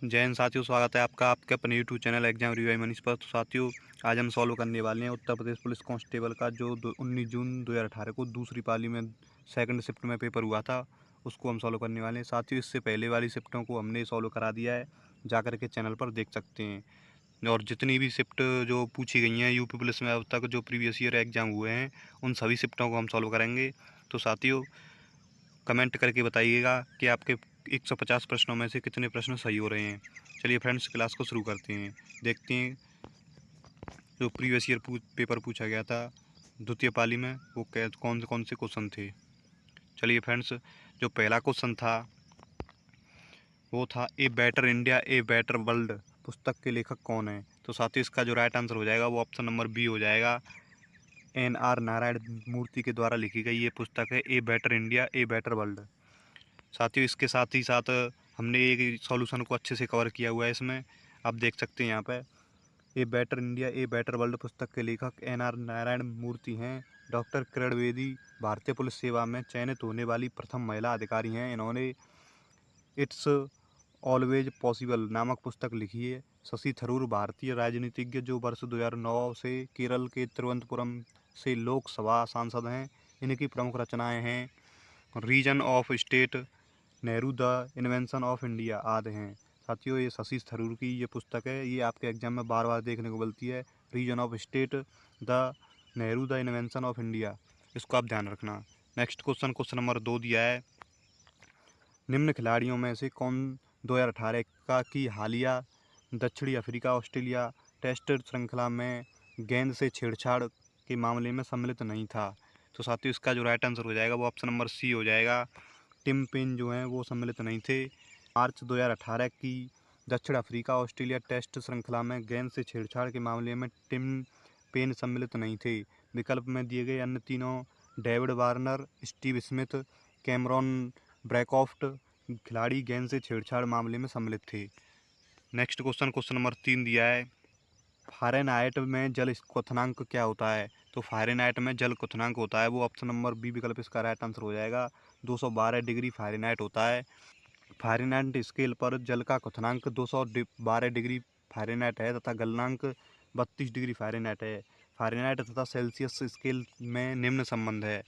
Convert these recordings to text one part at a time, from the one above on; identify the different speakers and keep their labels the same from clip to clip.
Speaker 1: जय हिंद साथियों, स्वागत है आपका आपके अपने YouTube channel exam review Manish पर। तो साथियों, आज हम सॉल्व करने वाले हैं उत्तर प्रदेश पुलिस कांस्टेबल का जो 19 जून 2018 को दूसरी पाली में सेकंड शिफ्ट में पेपर हुआ था, उसको हम सॉल्व करने वाले हैं। साथियों, इससे पहले वाली शिफ्टों को हमने सॉल्व करा दिया है, जाकर के चैनल पर देख सकते हैं। और जितनी भी शिफ्ट जो पूछी गई हैं यूपी पुलिस में अब तक जो प्रीवियस ईयर एग्जाम हुए हैं, उन सभी शिफ्टों को हम सॉल्व करेंगे। तो साथियों, कमेंट करके बताइएगा कि आपके 150 प्रश्नों में से कितने प्रश्न सही हो रहे हैं। चलिए फ्रेंड्स, क्लास को शुरू करते हैं। देखते हैं जो प्रीवियस ईयर पेपर पूछा गया था द्वितीय पाली में, वो कौन कौन से क्वेश्चन थे। चलिए फ्रेंड्स, जो पहला क्वेश्चन था वो था a better India a better world पुस्तक के लेखक कौन है। तो साथ ही इसका जो राइट आंसर हो जाएगा वो ऑप्शन नंबर बी हो जाएगा। NR नारायण मूर्ति के द्वारा लिखी गई ये पुस्तक है a better India a better world. साथियों, इसके साथ ही साथ हमने एक सॉल्यूशन को अच्छे से कवर किया हुआ है इसमें, आप देख सकते हैं यहाँ पे। A better India a better world पुस्तक के लेखक NR नारायण मूर्ति हैं। डॉक्टर किरण बेदी भारतीय पुलिस सेवा में चयनित होने वाली प्रथम महिला अधिकारी हैं। इन्होंने इट्स ऑलवेज पॉसिबल नामक पुस्तक लिखी है। शशि थरूर भारतीय राजनीतिज्ञ जो वर्ष 2009 से केरल के तिरुवनंतपुरम से लोकसभा सांसद हैं। इनकी प्रमुख रचनाएं हैं reason of state, Nehru the invention of India आदि हैं। साथियों, ये शशि थरूर की ये पुस्तक है, ये आपके एग्जाम में बार बार देखने को मिलती है। Reason of state, the Nehru the invention of India, इसको आप ध्यान रखना। नेक्स्ट क्वेश्चन, क्वेश्चन नंबर 2 दिया है। निम्न खिलाड़ियों में से कौन 2018 का की हालिया दक्षिणी अफ्रीका ऑस्ट्रेलिया टेस्ट श्रृंखला में गेंद से छेड़छाड़ के मामले में सम्मिलित नहीं था। तो साथियों, इसका जो राइट आंसर हो जाएगा वो ऑप्शन नंबर सी हो जाएगा। टिम पेन जो हैं वो सम्मिलित नहीं थे। मार्च 2018 की दक्षिण अफ्रीका ऑस्ट्रेलिया टेस्ट श्रृंखला में गेंद से छेड़छाड़ के मामले में टिम पेन सम्मिलित नहीं थे। विकल्प में दिए गए अन्य तीनों David Warner, Steve Smith, Cameron Bancroft खिलाड़ी गेंद से छेड़छाड़ मामले में सम्मिलित थे। नेक्स्ट क्वेश्चन, क्वेश्चन नंबर 3 दिया है। फ़ारेनहाइट में जल क्वथनांक क्या होता है। तो फ़ारेनहाइट में जल क्वथनांक होता है वो ऑप्शन नंबर बी विकल्प इसका राइट आंसर हो जाएगा। 212 डिग्री फ़ारेनहाइट होता है। फ़ारेनहाइट स्केल पर जल का क्वथनांक 212 डिग्री फ़ारेनहाइट है तथा गलनांक 32 डिग्री फ़ारेनहाइट है। फ़ारेनहाइट तथा सेल्सियस स्केल में निम्न संबंध है।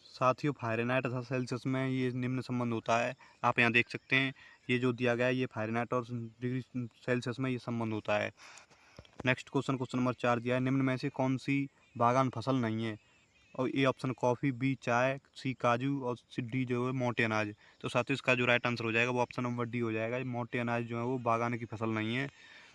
Speaker 1: साथियों, फ़ारेनहाइट तथा सेल्सियस में ये निम्न संबंध होता है। आप यहाँ देख सकते हैं, ये जो दिया गया है ये फ़ारेनहाइट और डिग्री सेल्सियस में ये संबंध होता है। नेक्स्ट क्वेश्चन, क्वेश्चन नंबर 4 दिया है। निम्न में से कौन सी बागान फसल नहीं है। और ए ऑप्शन कॉफ़ी, बी चाय, सी काजू और सी डी जो है मोटे अनाज। तो साथियों, इसका जो राइट आंसर हो जाएगा वो ऑप्शन नंबर डी हो जाएगा। मोटे अनाज जो है वो बागान की फसल नहीं है।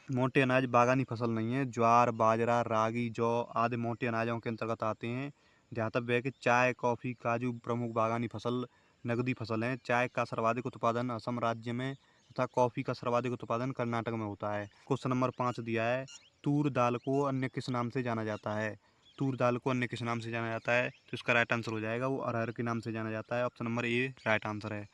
Speaker 1: मोटे अनाज बागानी फसल नहीं है। ज्वार, बाजरा, रागी, जौ आदि मोटे अनाजों के अंतर्गत आते हैं। ध्यातव्य है कि चाय, कॉफ़ी, काजू प्रमुख बागानी फसल नकदी फसल हैं। चाय का सर्वाधिक उत्पादन असम राज्य में तथा कॉफ़ी का सर्वाधिक उत्पादन कर्नाटक में होता है। क्वेश्चन नंबर 5 दिया है। तूर दाल को अन्य किस नाम से जाना जाता है। तूर दाल को अन्य किस नाम से जाना जाता है। तो इसका राइट आंसर हो जाएगा वो अरहर के नाम से जाना जाता है। Option number A right answer है।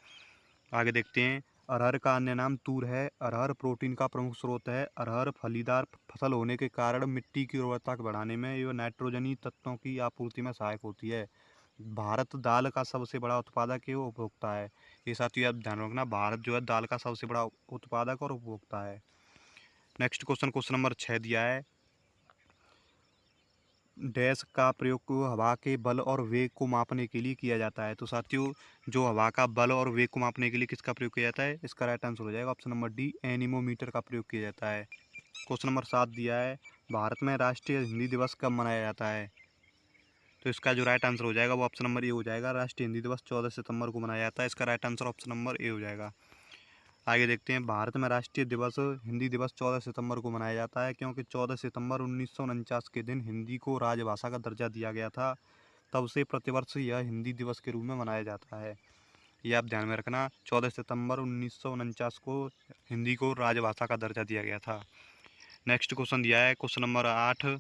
Speaker 1: आगे देखते हैं। अरहर का अन्य नाम तूर है। अरहर प्रोटीन का प्रमुख स्रोत है। अरहर फलीदार फसल होने के कारण मिट्टी की उर्वरता को बढ़ाने में एवं नाइट्रोजनी तत्वों की आपूर्ति में सहायक होती है। भारत दाल का सबसे बड़ा उत्पादक एवं उपभोक्ता है। ये साथियों आप ध्यान रखना, भारत जो है दाल का सबसे बड़ा उत्पादक और उपभोक्ता है। नेक्स्ट क्वेश्चन, क्वेश्चन नंबर 6 दिया है। डैश का प्रयोग हवा के बल और वेग को मापने के लिए किया जाता है। तो साथियों, जो हवा का बल और वेग को मापने के लिए किसका प्रयोग किया जाता है, इसका राइट आंसर हो जाएगा ऑप्शन नंबर डी एनीमोमीटर का प्रयोग किया जाता है। क्वेश्चन नंबर 7 दिया है। भारत में राष्ट्रीय हिंदी दिवस कब मनाया जाता है। तो इसका जो राइट आंसर हो जाएगा वो ऑप्शन नंबर ए हो जाएगा। राष्ट्रीय हिंदी दिवस 14 सितंबर को मनाया जाता है। इसका right answer option number A हो जाएगा। आगे देखते हैं। भारत में राष्ट्रीय दिवस हिंदी दिवस 14 सितंबर को मनाया जाता है क्योंकि 14 सितंबर 1949 के दिन हिंदी को राजभाषा का दर्जा दिया गया था। तब से प्रतिवर्ष यह हिंदी दिवस के रूप में मनाया जाता है। ये आप ध्यान में रखना, 14 सितंबर 1949 को हिंदी को राजभाषा का दर्जा दिया गया था। नेक्स्ट क्वेश्चन दिया है, क्वेश्चन नंबर 8।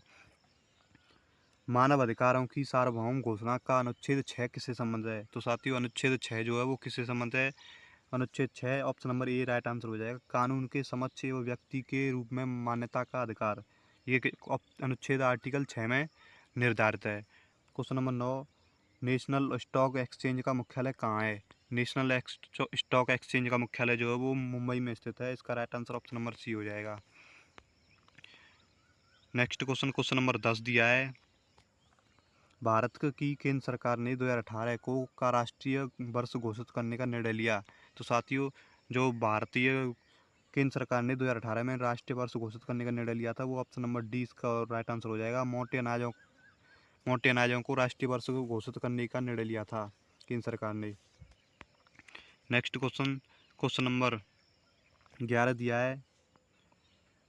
Speaker 1: मानव अधिकारों की सार्वभौम घोषणा का अनुच्छेद 6 किससे संबंध है। तो साथियों, अनुच्छेद 6 जो है वो किससे संबंध है। अनुच्छेद 6 option number A right answer हो जाएगा। कानून के समक्ष एवं व्यक्ति के रूप में मान्यता का अधिकार, ये अनुच्छेद आर्टिकल 6 में निर्धारित है। Question number 9। National stock exchange का मुख्यालय कहाँ है। नेशनल स्टॉक एक्सचेंज का मुख्यालय जो है वो मुंबई में स्थित है। इसका right answer option number C हो जाएगा। नेक्स्ट क्वेश्चन नंबर 10 दिया है, भारत की केंद्र सरकार ने 2018 को का राष्ट्रीय वर्ष घोषित करने का निर्णय लिया। तो साथियों, जो भारतीय केंद्र सरकार ने 2018 में राष्ट्रीय वर्ष घोषित करने का निर्णय लिया था वो ऑप्शन नंबर डी इसका राइट आंसर हो जाएगा। मोटे अनाजों को राष्ट्रीय वर्ष घोषित करने का निर्णय लिया था केंद्र सरकार ने। नेक्स्ट क्वेश्चन नंबर 11 दिया है,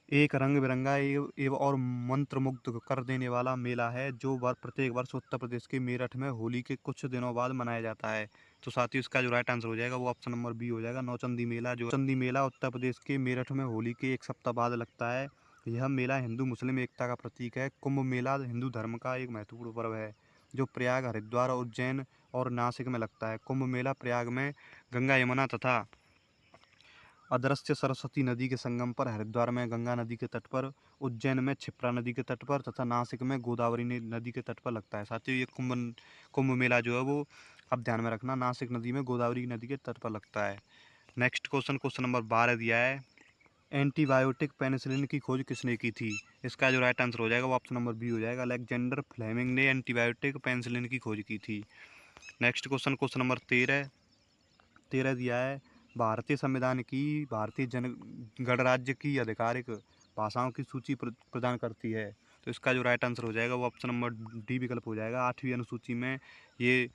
Speaker 1: एक रंग बिरंगा एवं और मंत्रमुग्ध कर देने वाला मेला है जो प्रत्येक वर्ष उत्तर प्रदेश के मेरठ में होली के कुछ दिनों बाद मनाया जाता है। तो साथ ही इसका जो राइट आंसर हो जाएगा वो ऑप्शन नंबर बी हो जाएगा, नौचंदी मेला। जो नौचंदी मेला उत्तर प्रदेश के मेरठ में होली के एक सप्ताह बाद लगता है। यह मेला हिंदू मुस्लिम एकता का प्रतीक है। कुंभ मेला हिंदू धर्म का एक महत्वपूर्ण पर्व है जो प्रयाग, हरिद्वार, उज्जैन और नासिक में लगता है। कुंभ मेला प्रयाग में गंगा, यमुना तथा अदृश्य सरस्वती नदी के संगम पर, हरिद्वार में गंगा नदी के तट पर, उज्जैन में क्षिप्रा नदी के तट पर तथा नासिक में गोदावरी नदी के तट पर लगता है। साथियों, ये कुंभ मेला जो है वो अब ध्यान में रखना, नासिक नदी में गोदावरी नदी के तट पर लगता है। नेक्स्ट क्वेश्चन नंबर 12 दिया है, एंटीबायोटिक पेनिसिलिन की खोज किसने की थी? इसका जो राइट आंसर हो जाएगा वो ऑप्शन नंबर बी हो जाएगा, अलेक्जेंडर फ्लेमिंग ने एंटीबायोटिक पेनिसिलिन की खोज की थी। नेक्स्ट क्वेश्चन नंबर 13 दिया है, भारतीय संविधान की भारतीय गणराज्य की आधिकारिक भाषाओं की सूची प्रदान करती है। तो इसका जो राइट आंसर हो जाएगा वो ऑप्शन नंबर डी विकल्प हो जाएगा। 8वीं अनुसूची में ये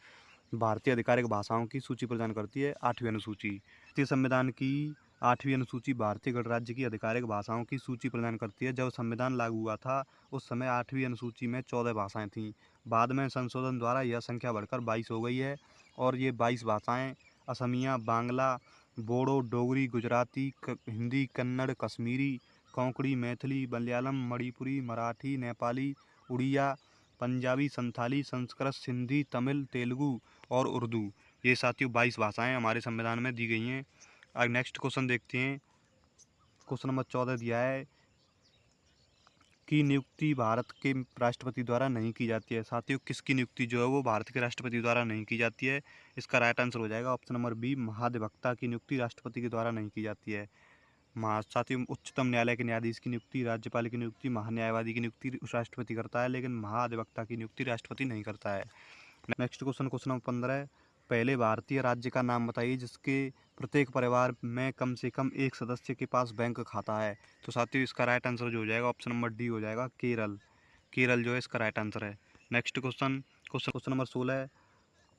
Speaker 1: भारतीय आधिकारिक भाषाओं की सूची प्रदान करती है, 8वीं अनुसूची। भारतीय संविधान की 8वीं अनुसूची भारतीय गणराज्य की आधिकारिक भाषाओं की सूची प्रदान करती है। जब संविधान लागू हुआ था उस समय 8वीं अनुसूची में 14 भाषाएं थीं। बाद में संशोधन द्वारा यह संख्या बढ़कर 22 हो गई है और ये 22 भाषाएं असमिया, बांग्ला, बोडो, डोगरी, गुजराती, हिंदी, कन्नड़, कश्मीरी, कोंकणी, मैथिली, मलयालम, मणिपुरी, मराठी, नेपाली, उड़िया, पंजाबी, संथाली, संस्कृत, सिंधी, तमिल, तेलुगु और उर्दू, ये साथियों 22 भाषाएं हमारे संविधान में दी गई हैं। अब नेक्स्ट क्वेश्चन देखते हैं। क्वेश्चन नंबर 14 दिया है की नियुक्ति भारत के राष्ट्रपति द्वारा नहीं की जाती है। साथियों, किसकी नियुक्ति जो है वो भारत के राष्ट्रपति द्वारा नहीं की जाती है? इसका राइट आंसर हो जाएगा ऑप्शन नंबर बी, महाधिवक्ता की नियुक्ति राष्ट्रपति के द्वारा नहीं की जाती है। साथियों, उच्चतम न्यायालय के न्यायाधीश की नियुक्ति, राज्यपाल की नियुक्ति, महान्यायवादी की नियुक्ति राष्ट्रपति करता है, लेकिन महाधिवक्ता की नियुक्ति राष्ट्रपति नहीं करता है। नेक्स्ट क्वेश्चन नंबर 15, पहले भारतीय राज्य का नाम बताइए जिसके प्रत्येक परिवार में कम से कम एक सदस्य के पास बैंक खाता है। तो साथियों, इसका राइट आंसर जो हो जाएगा ऑप्शन नंबर डी हो जाएगा, केरल जो है इसका राइट आंसर है। नेक्स्ट क्वेश्चन नंबर 16,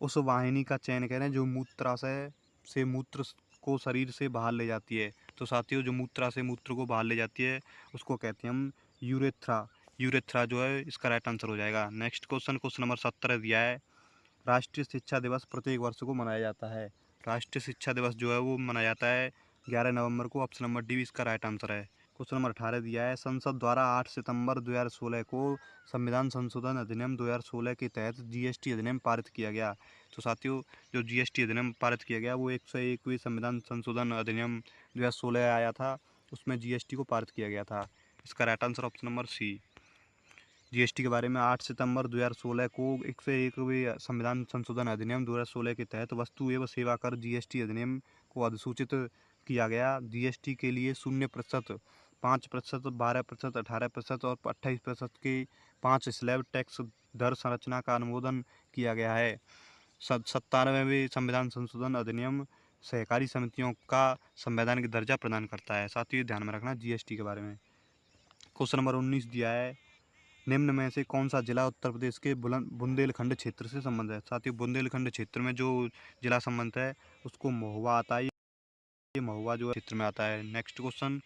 Speaker 1: उस वाहिनी का चयन करें जो मूत्राशय से मूत्र को शरीर से बाहर ले जाती है। तो साथियों, जो मूत्राशय से मूत्र को बाहर ले जाती है उसको कहते हैं हम यूरेथ्रा जो है इसका राइट आंसर हो जाएगा। नेक्स्ट क्वेश्चन नंबर 17 दिया है, राष्ट्रीय शिक्षा दिवस प्रत्येक वर्ष को मनाया जाता है। राष्ट्रीय शिक्षा दिवस जो है वो मनाया जाता है 11 नवंबर को, ऑप्शन नंबर डी इसका राइट आंसर है। क्वेश्चन नंबर 18 दिया है, संसद द्वारा 8 सितंबर 2016 को संविधान संशोधन अधिनियम 2016 के तहत जीएसटी अधिनियम पारित किया गया। तो साथियों, जो जीएसटी अधिनियम पारित किया गया वो 101वें संविधान संशोधन अधिनियम 2016 आया था, उसमें जीएसटी को पारित किया गया था। इसका right answer option number C. GST के बारे में 8 सितंबर 2016 को 101वें संविधान संशोधन अधिनियम 2016 के तहत वस्तु एवं सेवा कर जीएसटी अधिनियम को अधिसूचित किया गया। जीएसटी के लिए 0%, 5%, 12%, 18% और 28% के 5 स्लैब टैक्स दर संरचना का अनुमोदन किया गया है। 97वें संविधान संशोधन अधिनियम सहकारी समितियों का संवैधानिक दर्जा प्रदान करता है। साथियों, ध्यान में रखना जीएसटी के बारे में। क्वेश्चन नंबर 19 दिया है, निम्न में से कौन सा जिला उत्तर प्रदेश के बुंदेलखंड क्षेत्र से संबंधित है? साथियों, बुंदेलखंड क्षेत्र में जो जिला संबंधित है उसको महुआ आता है। ये महुआ जो क्षेत्र में आता है। नेक्स्ट क्वेश्चन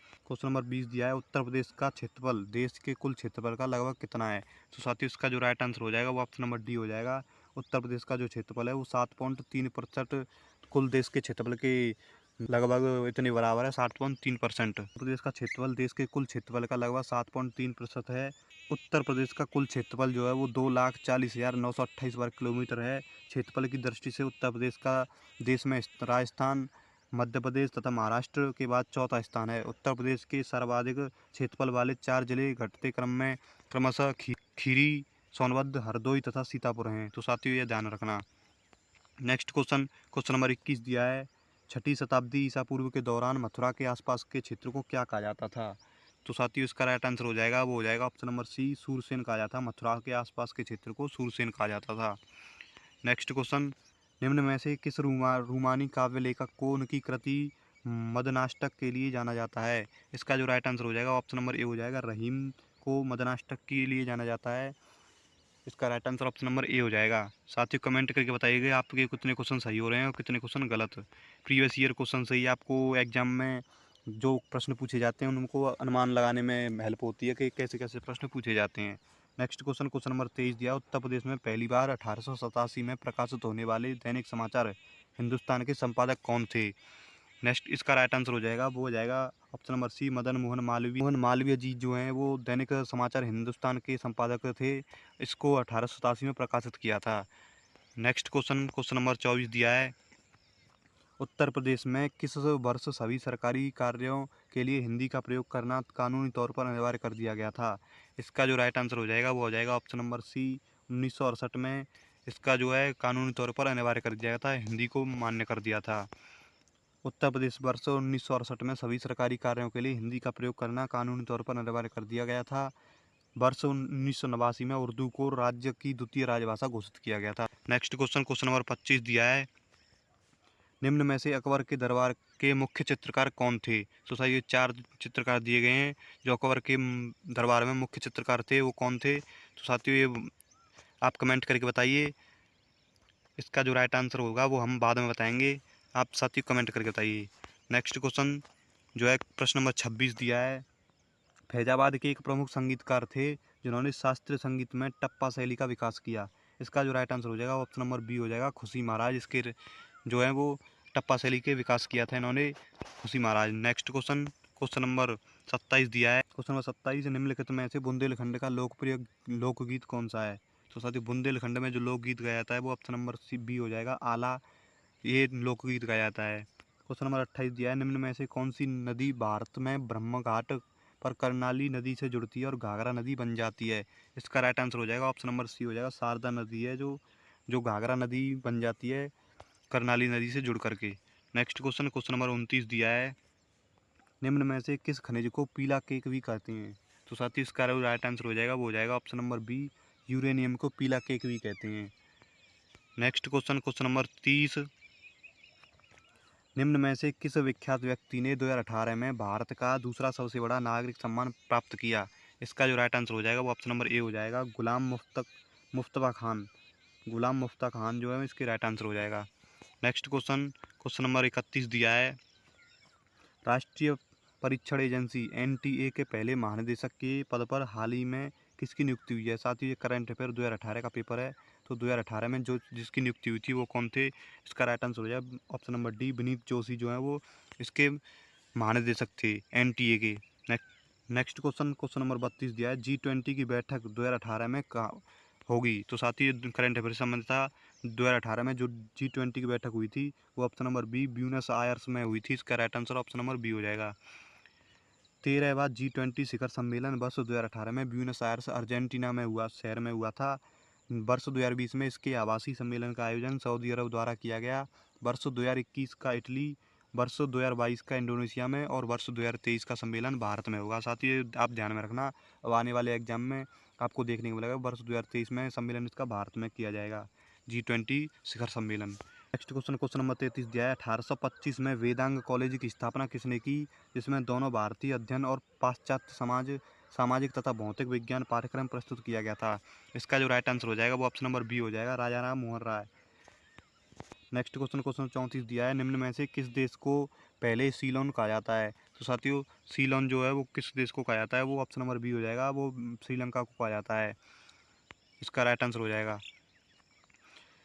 Speaker 1: नंबर 20 दिया है, उत्तर प्रदेश का क्षेत्रफल देश के कुल क्षेत्रफल का लगभग कितना है? तो साथियों, इसका जो राइट आंसर हो जाएगा वो ऑप्शन नंबर डी हो जाएगा। उत्तर प्रदेश का जो क्षेत्रफल है वो 7.3% कुल देश के क्षेत्रफल के लगभग इतने बराबर है, 7.3%। उत्तर प्रदेश का क्षेत्रफल देश के कुल क्षेत्रफल का लगभग 7.3% है। उत्तर प्रदेश का कुल क्षेत्रफल जो है वो 2,40,928 वर्ग किलोमीटर है। क्षेत्रफल की दृष्टि से उत्तर प्रदेश का देश में राजस्थान, मध्य प्रदेश तथा महाराष्ट्र के बाद चौथा स्थान है। उत्तर प्रदेश के सर्वाधिक क्षेत्रफल वाले 4 जिले घटते क्रम में क्रमशः खीरी, सोनभद्र, हरदोई तथा सीतापुर हैं। तो साथियों, ये ध्यान रखना। नेक्स्ट क्वेश्चन, क्वेश्चन नंबर 21 दिया है, 6ठी शताब्दी ईसा पूर्व के दौरान मथुरा के आसपास के क्षेत्र को क्या कहा जाता था? तो साथियों इसका राइट आंसर हो जाएगा, वो हो जाएगा ऑप्शन नंबर सी, सूरसेन कहा जाता। मथुरा के आसपास के क्षेत्र को सूरसेन कहा जाता था। नेक्स्ट क्वेश्चन, निम्न में से किस रूमानी काव्य लेखक को उनकी कृति मदनाष्टक के लिए जाना जाता है? इसका जो राइट आंसर हो जाएगा ऑप्शन नंबर ए हो जाएगा, रहीम को मदनाष्टक के लिए जाना जाता है। इसका right answer option number A हो जाएगा। साथियों कमेंट करके बताइएगा आपके कितने क्वेश्चन सही हो रहे हैं और कितने क्वेश्चन गलत। प्रीवियस ईयर क्वेश्चन से ही आपको एग्जाम में जो प्रश्न पूछे जाते हैं उनको अनुमान लगाने में हेल्प होती है कि कैसे कैसे प्रश्न पूछे जाते हैं। नेक्स्ट क्वेश्चन, क्वेश्चन नंबर 23 दिया, उत्तर प्रदेश में पहली बार 1887 में प्रकाशित होने वाले दैनिक समाचार हिंदुस्तान के संपादक कौन थे? नेक्स्ट इसका राइट आंसर हो जाएगा, वो हो जाएगा option number C, Madan Mohan Malviya. Mohan Malviya ji जो हैं वो दैनिक समाचार हिंदुस्तान के संपादक थे। इसको 1887 में प्रकाशित किया था। नेक्स्ट क्वेश्चन, क्वेश्चन नंबर 24 दिया है, उत्तर प्रदेश में किस वर्ष सभी सरकारी कार्यों के लिए हिंदी का प्रयोग करना कानूनी तौर पर अनिवार्य कर दिया गया था? इसका जो राइट आंसर हो जाएगा वो हो जाएगा ऑप्शन नंबर सी, 1968 में इसका जो है कानूनी तौर पर अनिवार्य कर दिया गया था, हिंदी को मान्य कर दिया था। उत्तर प्रदेश वर्ष 1968 में सभी सरकारी कार्यों के लिए हिंदी का प्रयोग करना कानूनी तौर पर अनिवार्य कर दिया गया था। वर्ष 1989 में उर्दू को राज्य की द्वितीय राजभाषा घोषित किया गया था। नेक्स्ट क्वेश्चन, क्वेश्चन नंबर 25 दिया है, निम्न में से अकबर के दरबार के मुख्य चित्रकार कौन थे? तो सर ये 4 चित्रकार दिए गए हैं जो अकबर के दरबार में मुख्य चित्रकार थे, वो कौन थे? तो साथियों ये आप कमेंट करके बताइए। इसका जो राइट आंसर होगा वो हम बाद में बताएंगे, आप साथियों कमेंट करके बताइए। नेक्स्ट क्वेश्चन जो है प्रश्न नंबर 26 दिया है, फैजाबाद के एक प्रमुख संगीतकार थे जिन्होंने शास्त्रीय संगीत में टप्पा शैली का विकास किया। इसका जो राइट आंसर हो जाएगा ऑप्शन नंबर बी हो जाएगा, खुशी महाराज। इसके जो है वो टप्पा शैली के विकास किया था इन्होंने, खुशी महाराज। नेक्स्ट क्वेश्चन, क्वेश्चन नंबर 27 दिया है, क्वेश्चन नंबर 27, निम्नलिखित में से बुंदेलखंड का लोकप्रिय लोकगीत कौन सा है? तो साथियों बुंदेलखंड में जो लोकगीत गाया जाता है वो ऑप्शन नंबर सी बी हो जाएगा, आला, ये लोकगीत गाया जाता है। क्वेश्चन नंबर 28 दिया है, निम्न में से कौन सी नदी भारत में ब्रह्मघाट पर करनाली नदी से जुड़ती है और घाघरा नदी बन जाती है? इसका राइट आंसर हो जाएगा ऑप्शन नंबर सी हो जाएगा, शारदा नदी है जो जो घाघरा नदी बन जाती है करनाली नदी से जुड़ करके। नेक्स्ट क्वेश्चन, क्वेश्चन नंबर 29 दिया है, निम्न में से किस खनिज को पीला केक भी कहते हैं? तो साथ ही इसका राइट आंसर हो जाएगा, वो हो जाएगा ऑप्शन नंबर बी, यूरेनियम को पीला केक भी कहते हैं। नेक्स्ट क्वेश्चन, क्वेश्चन नंबर 30, निम्न में से किस विख्यात व्यक्ति ने 2018 में भारत का दूसरा सबसे बड़ा नागरिक सम्मान प्राप्त किया? इसका जो राइट आंसर हो जाएगा वो ऑप्शन नंबर ए हो जाएगा, मुफ्तबा खान। गुलाम मुफ्ता खान जो है इसके राइट आंसर हो जाएगा। नेक्स्ट क्वेश्चन, क्वेश्चन नंबर 31 दिया है, राष्ट्रीय परीक्षण एजेंसी एनटीए के पहले महानिदेशक के पद पर हाल ही में किसकी नियुक्ति हुई है? साथ ही ये करंट अफेयर 2018 का पेपर है, तो 2018 में जो जिसकी नियुक्ति हुई थी वो कौन थे? इसका राइट आंसर हो जाए option number D, Vineet Joshi जो है वो इसके महानिदेशक थे एनटीए के। नेक्स्ट क्वेश्चन, क्वेश्चन नंबर 32 दिया है, G20 की बैठक 2018 में कहाँ होगी? तो साथ ही करंट अफेयर से संबंधित था, 2018 में जो G20 की बैठक हुई थी वो option number B, Buenos Aires में हुई थी। इसका right answer option number B हो जाएगा। 13वां G20 शिखर सम्मेलन वर्ष 2018 में ब्यूनस आयर्स अर्जेंटीना में हुआ, शहर में हुआ था। वर्ष 2020 में इसके आवासीय सम्मेलन का आयोजन सऊदी अरब द्वारा किया गया। वर्ष 2021 का इटली, वर्ष 2022 का इंडोनेशिया में और वर्ष 2023 का सम्मेलन भारत में होगा। साथ ही आप ध्यान में रखना, अब आने वाले एग्जाम में आपको देखने को मिलेगा वर्ष 2023 में सम्मेलन इसका भारत में किया जाएगा, G20 शिखर सम्मेलन। नेक्स्ट क्वेश्चन, क्वेश्चन नंबर 33 दिया है, 1825 में वेदांग कॉलेज की स्थापना किसने की, जिसमें दोनों भारतीय अध्ययन और पाश्चात्य सामाजिक तथा भौतिक विज्ञान पाठ्यक्रम प्रस्तुत किया गया था? इसका जो राइट आंसर हो जाएगा वो ऑप्शन नंबर बी हो जाएगा, राजा Ram Mohan Roy. Next question, question 34 दिया है, निम्न में से किस देश को पहले सीलोन कहा जाता है? तो साथियों सीलोन जो है वो किस देश को कहा जाता है? वो ऑप्शन नंबर बी हो जाएगा, वो श्रीलंका को कहा जाता है। इसका राइट आंसर हो जाएगा,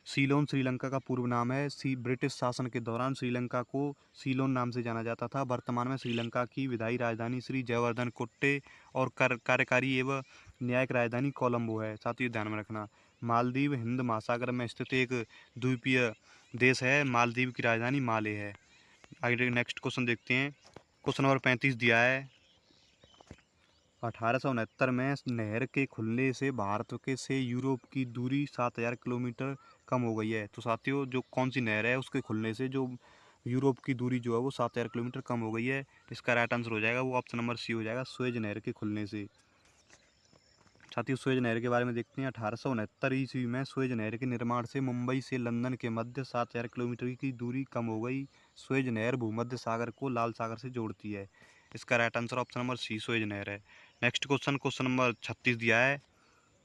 Speaker 1: सीलोन श्रीलंका का पूर्व नाम है। ब्रिटिश शासन के दौरान श्रीलंका को सीलोन नाम से जाना जाता था। वर्तमान में श्रीलंका की विधायी राजधानी श्री जयवर्धन कोट्टे और कार्यकारी एवं न्यायिक राजधानी कोलंबो है। साथ ही ध्यान में रखना, मालदीव हिंद महासागर में स्थित एक द्वीपीय देश है। मालदीव की राजधानी माले है। आगे नेक्स्ट क्वेश्चन देखते हैं, क्वेश्चन नंबर 35 दिया है, 1869 में नहर के खुलने से भारत के से यूरोप की दूरी 7000 किलोमीटर कम हो गई है। तो साथियों जो कौन सी नहर है उसके खुलने से जो यूरोप की दूरी जो है वो 7000 किलोमीटर कम हो गई है। इसका राइट आंसर हो जाएगा वो ऑप्शन नंबर सी हो जाएगा, सुएज नहर के खुलने से। साथियों सुएज नहर के बारे में देखते हैं। 1869 ईस्वी में सुएज नहर के निर्माण से मुंबई से लंदन के मध्य 7000 किलोमीटर की दूरी कम हो गई। सुएज नहर भूमध्य सागर को लाल सागर से जोड़ती है। इसका right answer option number C Suez नहर है। नेक्स्ट क्वेश्चन नंबर 36 दिया है।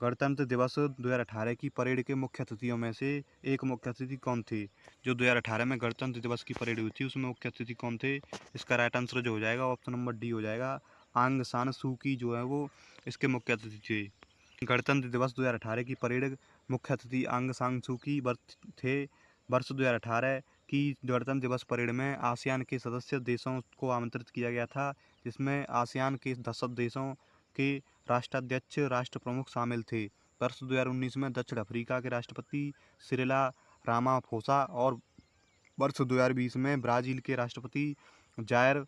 Speaker 1: गणतंत्र दिवस 2018 की परेड के मुख्य अतिथियों में से एक मुख्य अतिथि कौन थे? जो 2018 में गणतंत्र दिवस की परेड हुई थी उसमें मुख्य अतिथि कौन थे? इसका राइट आंसर जो हो जाएगा ऑप्शन नंबर डी हो जाएगा, आंग सान सू की जो है वो इसके मुख्य अतिथि थे। गणतंत्र दिवस 2018 की परेड मुख्य अतिथि आंग सान सू की थे। वर्ष 2018 की गणतंत्र दिवस परेड में आसियान के सदस्य देशों को आमंत्रित किया गया था, जिसमें आसियान के 10 देशों के राष्ट्राध्यक्ष राष्ट्र प्रमुख शामिल थे। वर्ष 2019 में दक्षिण अफ्रीका के राष्ट्रपति सिरिल रामाफोसा और वर्ष 2020 में ब्राज़ील के राष्ट्रपति जायर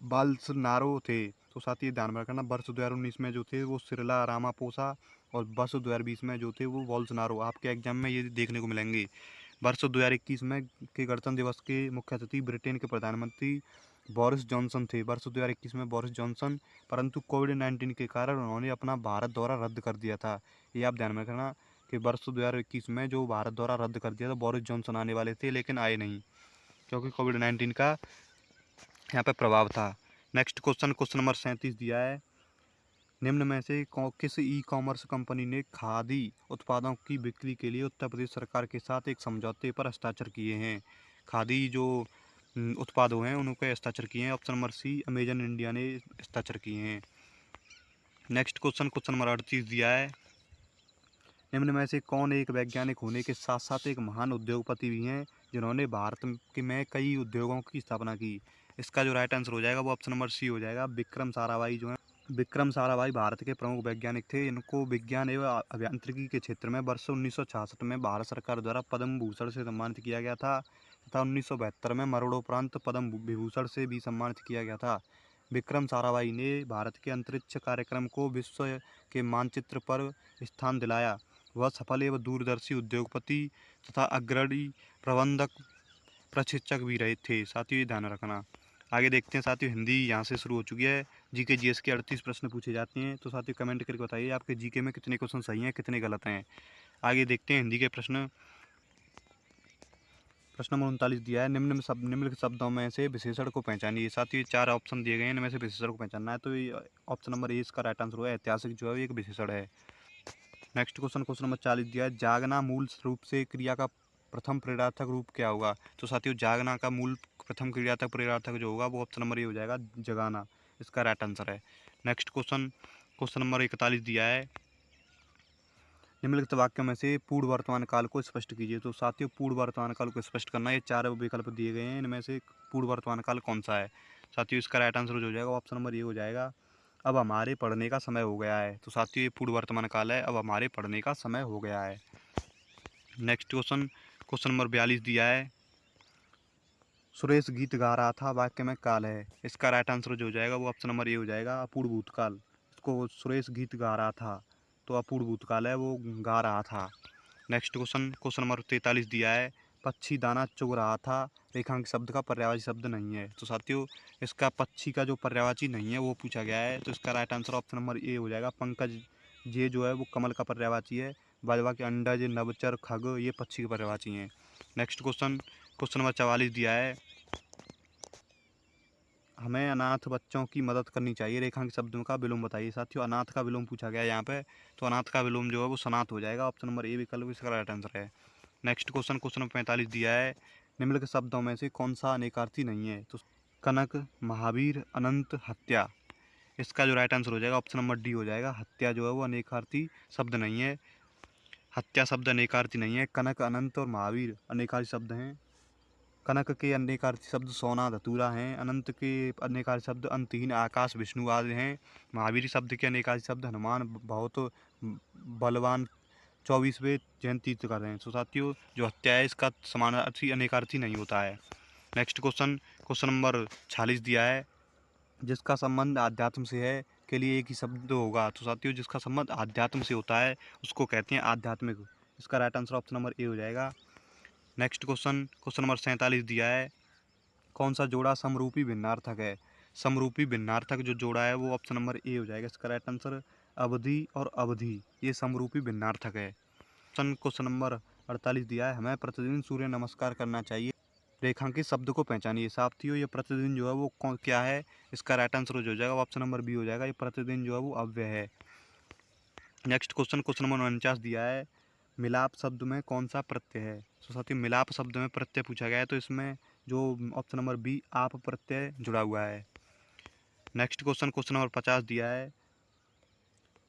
Speaker 1: बोल्सोनारो थे। तो साथ ही ध्यान में रखना, वर्ष 2019 में जो थे वो सिरिल रामाफोसा और वर्ष 2020 में जो थे वो बोल्सोनारो। आपके एग्जाम में ये देखने को मिलेंगे। वर्ष 2021 में के गणतंत्र दिवस के मुख्य अतिथि ब्रिटेन के प्रधानमंत्री बोरिस जॉनसन थे। वर्ष 2021 में बोरिस जॉनसन, परंतु कोविड-19 के कारण उन्होंने अपना भारत दौरा रद्द कर दिया था। ये आप ध्यान में रखना कि वर्ष 2021 में जो भारत दौरा रद्द कर दिया था, बोरिस जॉनसन आने वाले थे लेकिन आए नहीं, क्योंकि कोविड-19 का यहाँ पे प्रभाव था। नेक्स्ट क्वेश्चन नंबर 37 दिया है। निम्न में से किस ई कॉमर्स कंपनी ने खादी उत्पादों की बिक्री के लिए उत्तर प्रदेश सरकार के साथ एक समझौते पर हस्ताक्षर किए हैं? खादी जो उत्पाद हैं उनके हस्ताक्षर किए हैं। Option number C Amazon India ने हस्ताक्षर किए हैं। नेक्स्ट क्वेश्चन नंबर 38 दिया है। निम्न में से कौन एक वैज्ञानिक होने के साथ साथ एक महान उद्योगपति भी हैं जिन्होंने भारत में कई उद्योगों की स्थापना की? इसका जो राइट आंसर हो जाएगा वो ऑप्शन नंबर सी हो जाएगा, विक्रम साराभाई जो है। विक्रम साराभाई भारत के प्रमुख वैज्ञानिक थे। इनको विज्ञान एवं अभियांत्रिकी के क्षेत्र में वर्ष 1966 में भारत सरकार द्वारा पद्म भूषण से सम्मानित किया गया था तथा 1972 में मरणोपरांत पद्म विभूषण से भी सम्मानित किया गया था। विक्रम साराभाई ने भारत के अंतरिक्ष कार्यक्रम को विश्व के मानचित्र पर स्थान दिलाया। वह सफल एवं दूरदर्शी उद्योगपति तथा अग्रणी प्रबंधक प्रशिक्षक भी रहे थे। साथियों ये ध्यान रखना। आगे देखते हैं साथियों, हिंदी यहाँ से शुरू हो चुकी है। जीके जीएस के 38 प्रश्न पूछे जाते हैं। तो साथियों कमेंट करके बताइए आपके जीके में कितने क्वेश्चन सही हैं, कितने गलत हैं। आगे देखते हैं हिंदी के प्रश्न। प्रश्न नंबर 39 दिया है। निम्नलिखित शब्दों में से विशेषण को पहचानिए। साथियों 4 ऑप्शन दिए गए हैं, इनमें से विशेषण को पहचानना है। तो ये ऑप्शन नंबर ए इसका राइट आंसर होगा, ऐतिहासिक जो है एक विशेषण है। नेक्स्ट क्वेश्चन नंबर 40 दिया है। जागना मूल रूप से क्रिया का प्रथम प्रेरणार्थक रूप क्या होगा? तो साथियों जागना का मूल प्रथम प्रेरणार्थक जो होगा वो ऑप्शन नंबर ए हो जाएगा, जगाना। इसका राइट आंसर है। नेक्स्ट क्वेश्चन नंबर 41 दिया है। निम्नलिखित वाक्यों में से पूर्ण वर्तमान काल को स्पष्ट कीजिए। तो साथियों पूर्ण वर्तमान काल को स्पष्ट करना, ये 4 विकल्प दिए गए हैं, इनमें से पूर्ण वर्तमान काल कौन सा है? साथियों इसका राइट आंसर जो हो जाएगा ऑप्शन नंबर ए हो जाएगा, अब हमारे पढ़ने का समय हो गया है। तो साथियों ये पूर्ण वर्तमान काल है, अब हमारे पढ़ने का समय हो गया है। नेक्स्ट क्वेश्चन नंबर 42 दिया है। सुरेश गीत गा रहा था वाक्य में काल है। इसका राइट आंसर जो हो जाएगा वो ऑप्शन नंबर ए हो जाएगा, अपूर्ण भूतकाल। इसको सुरेश गीत गा रहा था, तो अपूर्ण भूतकाल है, वो गा रहा था। नेक्स्ट क्वेश्चन नंबर 43 दिया है। पक्षी दाना चुग रहा था रेखांक शब्द का पर्यायवाची शब्द नहीं है। तो साथियों इसका पक्षी का जो पर्यायवाची नहीं है वो पूछा गया है। तो इसका right answer option number A हो जाएगा, पंकज। ये जो है वो कमल का पर्यायवाची है। बाजवा के अंडज, नवचर, खग ये पक्षी के पर्यायवाची हैं। नेक्स्ट क्वेश्चन नंबर 44 दिया है। हमें अनाथ बच्चों की मदद करनी चाहिए, रेखांक शब्दों का विलोम बताइए। साथियों अनाथ का विलोम पूछा गया है यहाँ पे, तो अनाथ का विलोम जो है वो सनाथ हो जाएगा। ऑप्शन नंबर ए विकल्प इसका राइट आंसर है। नेक्स्ट क्वेश्चन नंबर 45 दिया है। निम्नलिखित शब्दों में से कौन सा अनेकार्थी नहीं है? तो कनक, महावीर, अनंत, हत्या। इसका जो राइट आंसर हो जाएगा ऑप्शन नंबर डी हो जाएगा, हत्या जो है वो अनेकार्थी शब्द नहीं है। हत्या शब्द अनेकार्थी नहीं है। कनक, अनंत और महावीर अनेकार्थी शब्द हैं। कनक के अनेकार्थी शब्द सोना, धतूरा हैं। अनंत के अनेकार्थी शब्द अंतहीन, आकाश, विष्णु आदि हैं। महावीर शब्द के अनेकार्थी शब्द हनुमान, बहुत बलवान, 24वें जयंती तीर्थंकर हैं। तो साथियों जो हत्या है इसका समानार्थी अनेकार्थी नहीं होता है। नेक्स्ट क्वेश्चन नंबर 46 दिया है। जिसका संबंध आध्यात्म से है के लिए एक ही शब्द होगा। तो साथियों जिसका संबंध आध्यात्म से होता है उसको कहते हैं आध्यात्मिक। इसका right answer option number A हो जाएगा। नेक्स्ट क्वेश्चन नंबर 47 दिया है, कौन सा जोड़ा समरूपी भिन्नार्थक है? समरूपी भिन्नार्थक जो जोड़ा है वो ऑप्शन नंबर ए हो जाएगा। इसका राइट आंसर अवधि और अवधि, ये समरूपी भिन्नार्थक है। क्वेश्चन नंबर 48 दिया है, हमें प्रतिदिन सूर्य नमस्कार करना चाहिए, रेखांकित शब्द को पहचानिए। साथियों ये प्रतिदिन जो है वो कौन क्या है? इसका राइट आंसर हो जाएगा ऑप्शन नंबर बी हो जाएगा, ये प्रतिदिन जो है वो अव्यय है। नेक्स्ट क्वेश्चन नंबर 49 दिया है, मिलाप शब्द में कौन सा प्रत्यय है? तो साथियों मिलाप शब्द में प्रत्यय पूछा गया है, तो इसमें जो ऑप्शन नंबर बी आप प्रत्यय जुड़ा हुआ है। नेक्स्ट क्वेश्चन नंबर 50 दिया है,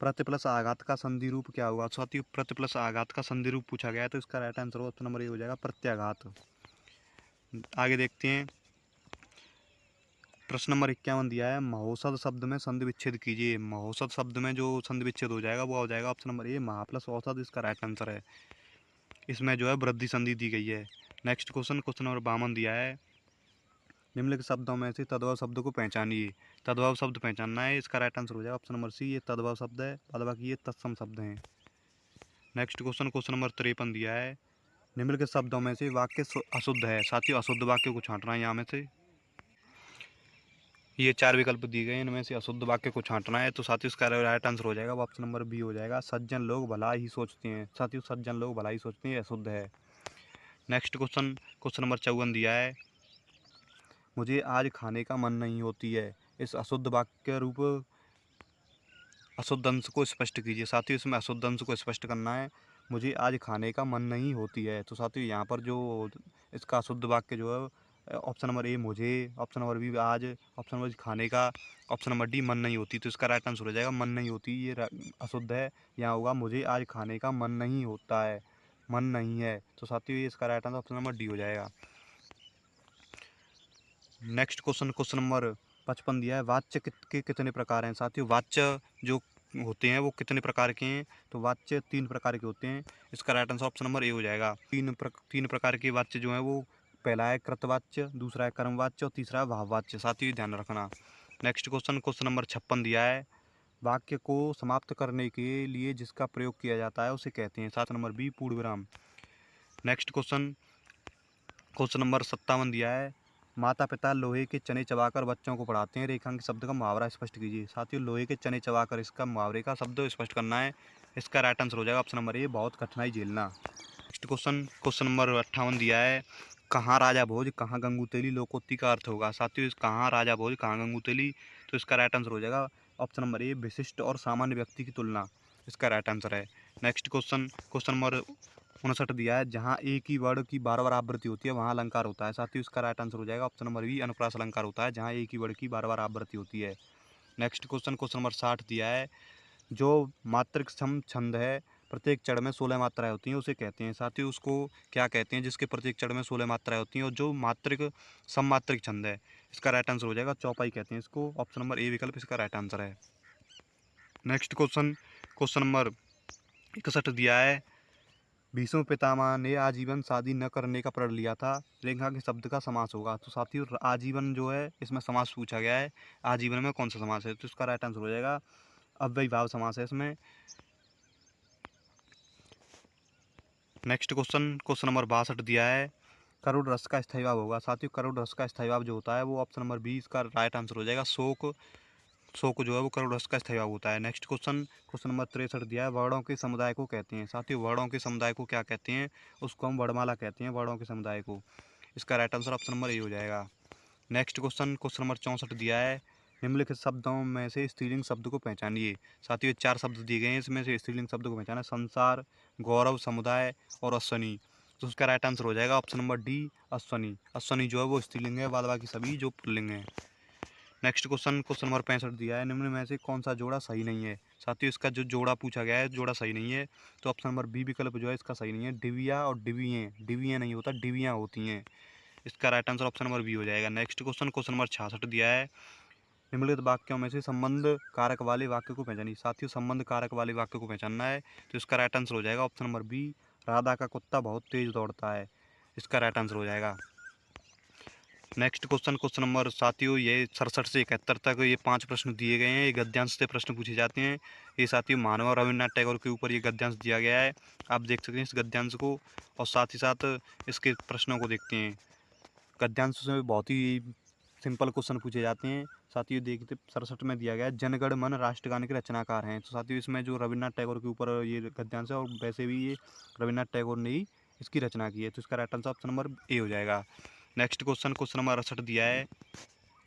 Speaker 1: प्रत्यय प्लस आघात का संधि रूप क्या होगा? साथियों प्रत्यय प्लस आघात का संधि रूप पूछा गया है, तो इसका right answer option number A हो जाएगा, प्रत्याघात। आगे देखते हैं, प्रश्न नंबर 51 दिया है, महोषध शब्द में संधि विच्छेद कीजिए। महोषध शब्द में जो संधि विच्छेद हो जाएगा वो हो जाएगा ऑप्शन नंबर ए, महा प्लस औषध, इसका राइट आंसर है। इसमें जो है वृद्धि संधि दी गई है। नेक्स्ट क्वेश्चन नंबर 52 दिया है, निम्नलिखित शब्दों में से तद्भव शब्द को पहचानिए। तद्भव शब्द पहचानना है, इसका राइट आंसर हो जाएगा ऑप्शन नंबर सी, ये तद्भव शब्द है, बाद बाकी ये तत्सम शब्द हैं। नेक्स्ट क्वेश्चन नंबर 53 दिया है, निम्नलिखित शब्दों में से वाक्य अशुद्ध है। साथियों अशुद्ध वाक्य को छांटना है, यहाँ में से ये 4 विकल्प दिए गए हैं, इनमें से अशुद्ध वाक्य को छांटना है। तो साथियों इसका राइट आंसर हो जाएगा वो ऑप्शन नंबर बी हो जाएगा, सज्जन लोग भला ही सोचते हैं। साथियों सज्जन लोग भला ही सोचते हैं, अशुद्ध है। नेक्स्ट क्वेश्चन नंबर 54 दिया है, मुझे आज खाने का मन नहीं होती है। इस अशुद्ध वाक्य रूप अशुद्ध अंश को स्पष्ट कीजिए। साथियों इसमें अशुद्ध अंश को स्पष्ट करना है, मुझे आज खाने का मन नहीं होती है। तो साथियों यहाँ पर जो इसका अशुद्ध वाक्य जो है ऑप्शन नंबर ए मुझे, ऑप्शन नंबर बी आज, ऑप्शन नंबर खाने का, ऑप्शन नंबर डी मन नहीं होती। तो इसका राइट आंसर हो जाएगा मन नहीं होती, ये अशुद्ध है। यहाँ होगा मुझे आज खाने का मन नहीं होता है, मन नहीं है। तो साथियों ये इसका right answer option number D हो जाएगा। नेक्स्ट क्वेश्चन नंबर 55 दिया है, वाच्य के कितने प्रकार हैं? साथियों वाच्य जो होते हैं वो कितने प्रकार के हैं? तो वाच्य 3 प्रकार के होते हैं, इसका right answer option number A हो जाएगा। तीन प्रकार के वाच्य जो हैं वो, पहला है कृतवाच्य, दूसरा है कर्मवाच्य और तीसरा है भाववाच्य। साथियों ध्यान रखना। नेक्स्ट क्वेश्चन नंबर 56 दिया है, वाक्य को समाप्त करने के लिए जिसका प्रयोग किया जाता है उसे कहते हैं। 7 नंबर बी पूर्ण विराम। नेक्स्ट क्वेश्चन नंबर 57 दिया है, माता पिता लोहे के चने चबाकर बच्चों को पढ़ाते हैं, रेखांकित शब्द का मुहावरा स्पष्ट कीजिए। साथियों लोहे के चने चबाकर, इसका मुहावरे का शब्द स्पष्ट करना है, इसका राइट आंसर हो जाएगा ऑप्शन नंबर ए, बहुत कठिनाई झेलना। नेक्स्ट क्वेश्चन नंबर 58 दिया है, कहाँ राजा भोज कहाँ गंगू तेली लोकोक्ति का अर्थ होगा। साथियों इस कहाँ राजा भोज कहाँ गंगू तेली, तो इसका राइट आंसर हो जाएगा ऑप्शन नंबर ए, विशिष्ट और सामान्य व्यक्ति की तुलना, इसका राइट आंसर है। नेक्स्ट क्वेश्चन नंबर 59 दिया है, जहाँ एक ही वर्ड की बार बार आवृत्ति होती है वहाँ अलंकार होता है। साथियों इसका राइट आंसर हो जाएगा ऑप्शन नंबर बी, अनुप्रास अलंकार होता है जहाँ एक ही वर्ड की बार बार आवृत्ति होती है। नेक्स्ट क्वेश्चन नंबर 60 दिया है, जो मात्रिक सम छंद है, प्रत्येक चढ़ में 16 मात्राएं होती हैं, उसे कहते हैं। साथियों उसको क्या कहते हैं जिसके प्रत्येक चढ़ में 16 मात्राएं होती हैं और जो मात्रिक सम मात्रिक छंद है, इसका राइट आंसर हो जाएगा चौपाई कहते हैं इसको, ऑप्शन नंबर ए विकल्प इसका राइट आंसर है। नेक्स्ट क्वेश्चन नंबर 61 दिया है, भीष्म पितामह ने आजीवन शादी न करने का प्रण लिया था, रेखा के शब्द का समास होगा। तो साथियों आजीवन जो है इसमें समास पूछा गया है, आजीवन में कौन सा समास है, तो इसका राइट आंसर हो जाएगा अव्ययीभाव समास है इसमें। नेक्स्ट क्वेश्चन नंबर 62 दिया है, करोड़ रस का स्थायी भाव होगा। साथियों करोड़ रस का स्थायी भाव जो होता है वो ऑप्शन नंबर बी इसका राइट आंसर हो जाएगा, शोक जो है वो करोड़ रस का स्थायी भाव होता है। नेक्स्ट क्वेश्चन नंबर 63 दिया है, वर्णों के समुदाय को कहते हैं। साथियों वर्णों के समुदाय को क्या कहते हैं, उसको हम वर्णमाला कहते हैं, वर्णों के समुदाय को, इसका right answer option number A हो जाएगा। नेक्स्ट क्वेश्चन नंबर 64 दिया है, निम्नलिखित शब्दों में से स्त्रीलिंग शब्द को पहचानिए। साथियों 4 शब्द दिए गए हैं, इसमें से स्त्रीलिंग शब्द को पहचाना, संसार, गौरव, समुदाय और अश्वनी। तो उसका राइट आंसर हो जाएगा option number D, Ashwani. Ashwani जो है वो स्त्रीलिंग है, बाद बाकी सभी जो पुल्लिंग है। नेक्स्ट क्वेश्चन नंबर 65 दिया है, निम्न में से कौन सा जोड़ा सही नहीं है। साथियों इसका जो जोड़ा पूछा गया है जोड़ा सही नहीं है, तो ऑप्शन नंबर बी विकल्प जो है इसका सही नहीं है, डिविया और डिविएं, डिविएं नहीं होता डिवियाँ होती हैं, इसका right answer option number B हो जाएगा। नेक्स्ट क्वेश्चन नंबर 66 दिया है, निम्नलिखित वाक्यों में से संबंध कारक वाले वाक्य को पहचानिए। साथियों संबंध कारक वाले वाक्य को पहचानना है, तो इसका राइट आंसर हो जाएगा ऑप्शन नंबर बी, राधा का कुत्ता बहुत तेज दौड़ता है, इसका राइट आंसर हो जाएगा। नेक्स्ट क्वेश्चन नंबर साथियों ये 67 से 71 तक ये 5 प्रश्न दिए गए हैं। ये गद्यांश से प्रश्न पूछे जाते हैं। ये साथियों मानव रविन्द्रनाथ टैगोर के ऊपर ये गद्यांश दिया गया है। आप देख सकते हैं इस गद्यांश को और साथ ही साथ इसके प्रश्नों को देखते हैं। गद्यांश से बहुत ही सिंपल क्वेश्चन पूछे जाते हैं। साथियों देखते 67 में दिया गया है जनगण मन राष्ट्रगान के रचनाकार हैं। तो साथियों इसमें जो रविन्द्रनाथ टैगोर के ऊपर ये गद्यांश है और वैसे भी ये रविन्द्रनाथ टैगोर ने ही इसकी रचना की है। तो इसका right answer option number A हो जाएगा। नेक्स्ट क्वेश्चन नंबर 68 दिया है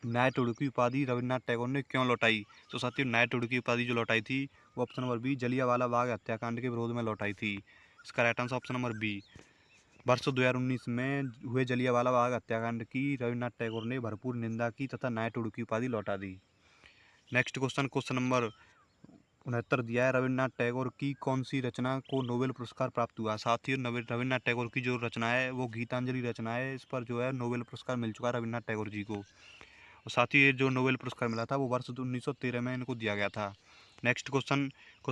Speaker 1: नाइटहुड की उपाधि रविन्द्रनाथ टैगोर ने क्यों लौटाई। तो साथियों नाइटहुड की उपाधि जो लौटाई थी वो option number B Jallianwala Bagh हत्याकांड के विरोध में लौटाई थी। इसका right answer option number B. वर्ष 2019 में हुए जलियांवाला बाग हत्याकांड की रविन्द्रनाथ टैगोर ने भरपूर निंदा की तथा नाइटहुड की उपाधि लौटा दी। नेक्स्ट क्वेश्चन नंबर 69 दिया है रविन्द्रनाथ टैगोर की कौन सी रचना को नोबेल पुरस्कार प्राप्त हुआ। साथियों रविन्द्रनाथ टैगोर की जो रचना है वो गीतांजलि रचना है। इस पर जो है नोबेल पुरस्कार मिल चुका है रविन्द्रनाथ टैगोर जी को। और साथ ही ये जो नोबेल पुरस्कार मिला था वो वर्ष 1913 में इनको दिया गया था। नेक्स्ट क्वेश्चन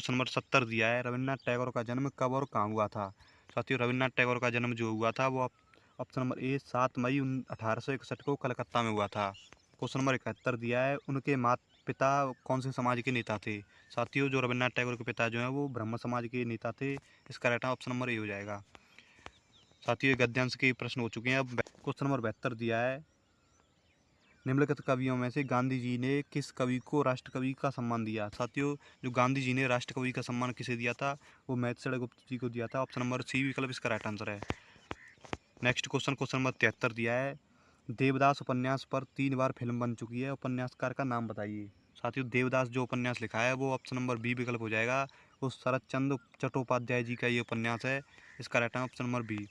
Speaker 1: नंबर 70 दिया है रविन्द्रनाथ टैगोर का जन्म कब और कहाँ हुआ था। साथियों रविन्द्रनाथ टैगोर का जन्म जो हुआ था वो ऑप्शन नंबर ए 7 मई 1861 को कलकत्ता में हुआ था। क्वेश्चन नंबर 71 दिया है उनके माता पिता कौन से समाज के नेता थे। साथियों जो रविन्द्रनाथ टैगोर के पिता जो हैं वो ब्रह्म समाज के नेता थे। इसका राइट ऑप्शन नंबर ए हो जाएगा। साथियों ये गद्यांश के प्रश्न हो चुके हैं। अब क्वेश्चन नंबर 72 दिया है निम्नलिखित कवियों में से गांधी जी ने किस कवि को राष्ट्रकवि का सम्मान दिया। साथियों जो गांधी जी ने राष्ट्रकवि का सम्मान किसे दिया था वो मैत्रेय गुप्त जी को दिया था। ऑप्शन नंबर सी विकल्प इसका राइट आंसर है। नेक्स्ट क्वेश्चन नंबर 73 दिया है देवदास उपन्यास पर 3 बार फिल्म बन चुकी है उपन्यासकार का नाम बताइए। साथियों देवदास जो उपन्यास लिखा है वो ऑप्शन नंबर बी विकल्प हो जाएगा। वो शरत चंद्र चट्टोपाध्याय जी का ये उपन्यास है। इसका right answer option number B.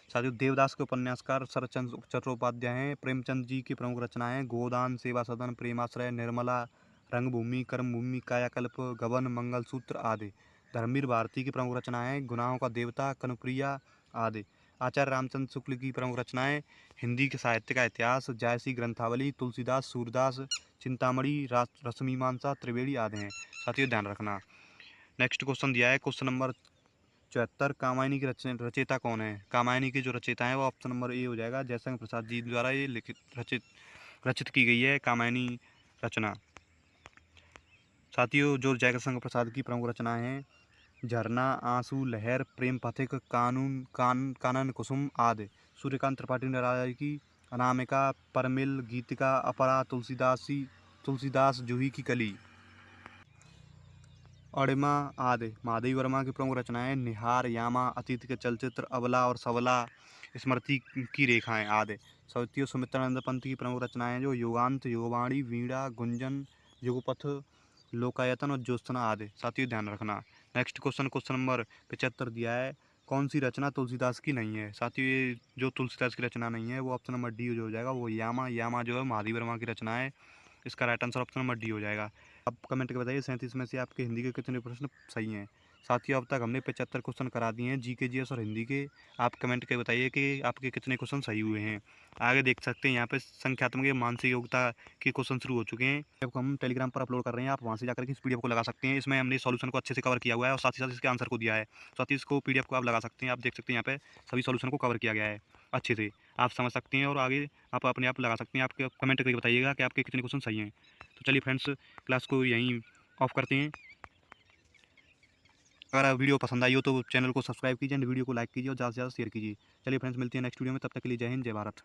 Speaker 1: साथियों देवदास के उपन्यासकार शरतचंद्र चट्टोपाध्याय हैं। प्रेमचंद जी की प्रमुख रचनाएं गोदान सेवा सदन प्रेमाश्रय निर्मला रंगभूमि कर्मभूमि कायाकल्प गबन मंगलसूत्र आदि। धर्मवीर भारती की प्रमुख रचनाएं गुनाहों का देवता कनुप्रिया आदि। आचार्य रामचंद्र शुक्ल की प्रमुख रचनाएं हिंदी के साहित्य का इतिहास जायसी ग्रंथावली तुलसीदास सूरदास चिंतामणि रसमीमांसा त्रिवेणी आदि हैं। साथियों ध्यान रखना। नेक्स्ट क्वेश्चन दिया है क्वेश्चन नंबर 74 कामायनी की रचयिता कौन है। कामायनी की जो रचयिता है वो ऑप्शन नंबर ए हो जाएगा जयशंकर प्रसाद जी द्वारा ये रचित की गई है कामायनी रचना। साथियों जो जयशंकर प्रसाद की प्रमुख रचनाएं हैं झरना आंसू लहर प्रेम पथिक कानन कुसुम आदि। सूर्यकांत त्रिपाठी ने की अनामिका परमिल गीतिका अपरा तुलसीदास जूही की कली अणिमा आदि। महादेवी वर्मा की प्रमुख रचनाएं निहार यामा अतीत के चलचित्र अबला और सबला स्मृति की रेखाएं आदि। साथियों सुमित्रानंद पंत की प्रमुख रचनाएं जो युगांत युगवाणी वीणा गुंजन युगपथ लोकायतन और ज्योत्सना आदि। साथियों ध्यान रखना। नेक्स्ट क्वेश्चन नंबर 75 दिया है कौन सी रचना तुलसीदास की नहीं है। साथियों ये जो तुलसीदास की रचना नहीं है वो ऑप्शन नंबर डी जो हो जाएगा वो यामा जो है महादेवी वर्मा की रचना है। इसका right answer option number D हो जाएगा। आप कमेंट करके बताइए 37 में से आपके हिंदी के कितने प्रश्न सही हैं। साथियों अब तक हमने 75 क्वेश्चन करा दिए हैं जीके जीएस और हिंदी के। आप कमेंट करके बताइए कि आपके कितने क्वेश्चन सही हुए हैं। आगे देख सकते हैं यहाँ पे संख्यात्मक या मानसिक योग्यता के क्वेश्चन शुरू हो चुके हैं। जब हम टेलीग्राम पर अपलोड कर रहे हैं आप वहाँ से जाकर के इस पीडीएफ को लगा सकते हैं। इसमें हमने सॉल्यूशन को अच्छे से कवर किया हुआ है और साथ ही साथ इसके आंसर को दिया है। साथ ही इसको पीडीएफ को आप लगा सकते हैं। आप देख सकते हैं यहाँ पे सभी सॉल्यूशन को कवर किया गया है अच्छे से। आप समझ सकते हैं और आगे आप अपने आप लगा सकते हैं। आप कमेंट करके बताइएगा कि आपके कितने क्वेश्चन सही हैं। तो चलिए फ्रेंड्स क्लास को यहीं ऑफ करते हैं। अगर वीडियो पसंद आई हो तो चैनल को सब्सक्राइब कीजिए एंड वीडियो को लाइक कीजिए और ज़्यादा से ज़्यादा शेयर कीजिए। चलिए फ्रेंड्स मिलते हैं नेक्स्ट वीडियो में। तब तक के लिए जय हिंद जय भारत।